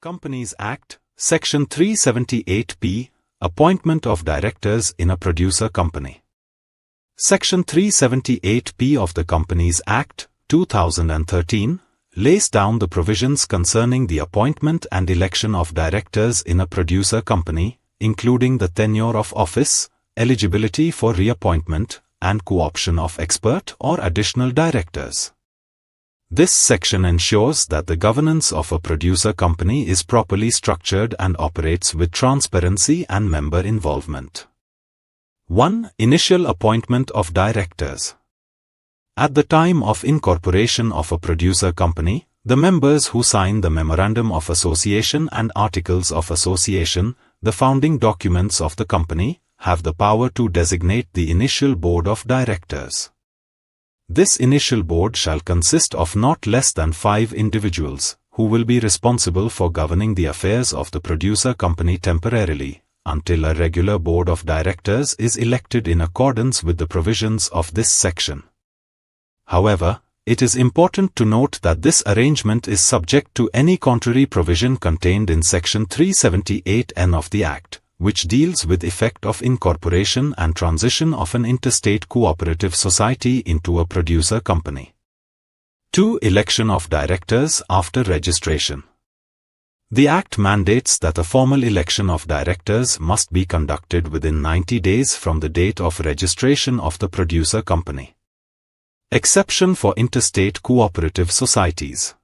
Companies Act, Section 378P, Appointment of Directors in a Producer Company. Section 378P of the Companies Act, 2013, lays down the provisions concerning the appointment and election of directors in a producer company, including the tenure of office, eligibility for reappointment, and co-option of expert or additional directors. This section ensures that the governance of a producer company is properly structured and operates with transparency and member involvement. 1. Initial appointment of directors. At the time of incorporation of a producer company, the members who sign the Memorandum of Association and Articles of Association, the founding documents of the company, have the power to designate the initial board of directors. This initial board shall consist of not less than 5 individuals, who will be responsible for governing the affairs of the producer company temporarily, until a regular board of directors is elected in accordance with the provisions of this section. However, it is important to note that this arrangement is subject to any contrary provision contained in Section 378N of the Act, which deals with effect of incorporation and transition of an interstate cooperative society into a producer company. 2. Election of directors after registration. The Act mandates that a formal election of directors must be conducted within 90 days from the date of registration of the producer company. Exception for interstate cooperative societies.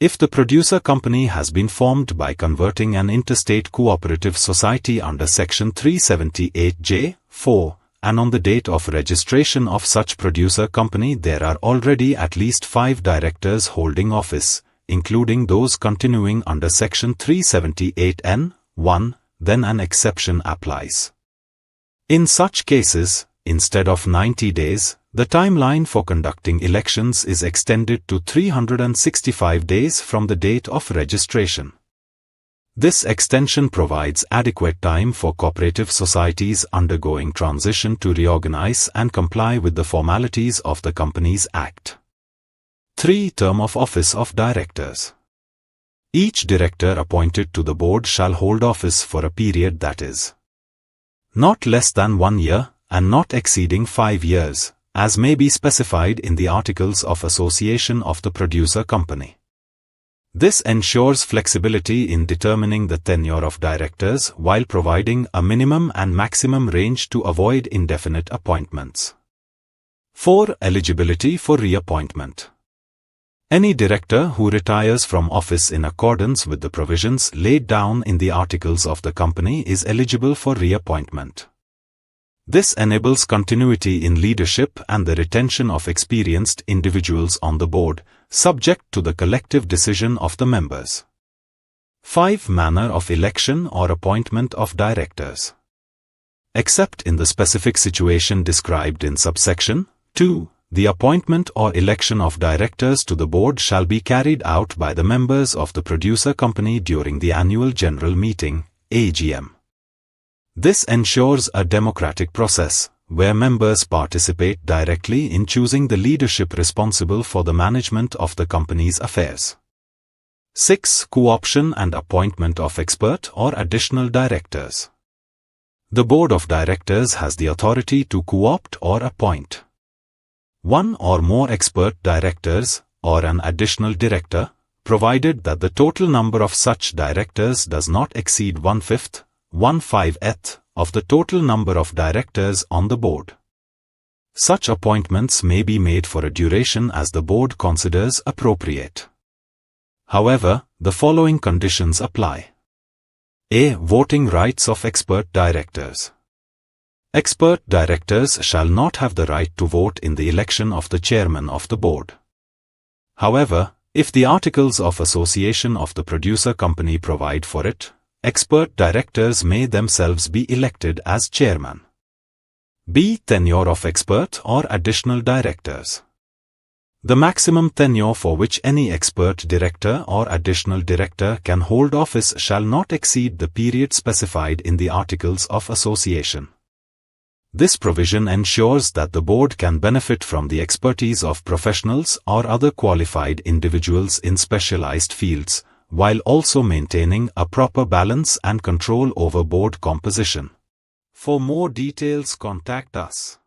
If the producer company has been formed by converting an interstate cooperative society under Section 378J(4), and on the date of registration of such producer company there are already at least 5 directors holding office, including those continuing under Section 378N(1), then an exception applies. In such cases, instead of 90 days, the timeline for conducting elections is extended to 365 days from the date of registration. This extension provides adequate time for cooperative societies undergoing transition to reorganize and comply with the formalities of the Companies Act. 3. Term of office of directors. Each director appointed to the board shall hold office for a period that is not less than 1 year and not exceeding 5 years, as may be specified in the Articles of Association of the producer company. This ensures flexibility in determining the tenure of directors while providing a minimum and maximum range to avoid indefinite appointments. 4. Eligibility for reappointment. Any director who retires from office in accordance with the provisions laid down in the Articles of the company is eligible for reappointment. This enables continuity in leadership and the retention of experienced individuals on the board, subject to the collective decision of the members. 5. Manner of election or appointment of directors. Except in the specific situation described in subsection 2, the appointment or election of directors to the board shall be carried out by the members of the producer company during the annual general meeting, AGM. This ensures a democratic process, where members participate directly in choosing the leadership responsible for the management of the company's affairs. 6. Co-option and appointment of expert or additional directors. The board of directors has the authority to co-opt or appoint 1 or more expert directors, or an additional director, provided that the total number of such directors does not exceed 1/5, 1/5th of the total number of directors on the board. Such appointments may be made for a duration as the board considers appropriate. However, the following conditions apply. A. Voting rights of expert directors. Expert directors shall not have the right to vote in the election of the chairman of the board. However, if the Articles of Association of the producer company provide for it, expert directors may themselves be elected as chairman. B. Tenure of expert or additional directors. The maximum tenure for which any expert director or additional director can hold office shall not exceed the period specified in the Articles of Association. This provision ensures that the board can benefit from the expertise of professionals or other qualified individuals in specialized fields, while also maintaining a proper balance and control over board composition. For more details, contact us.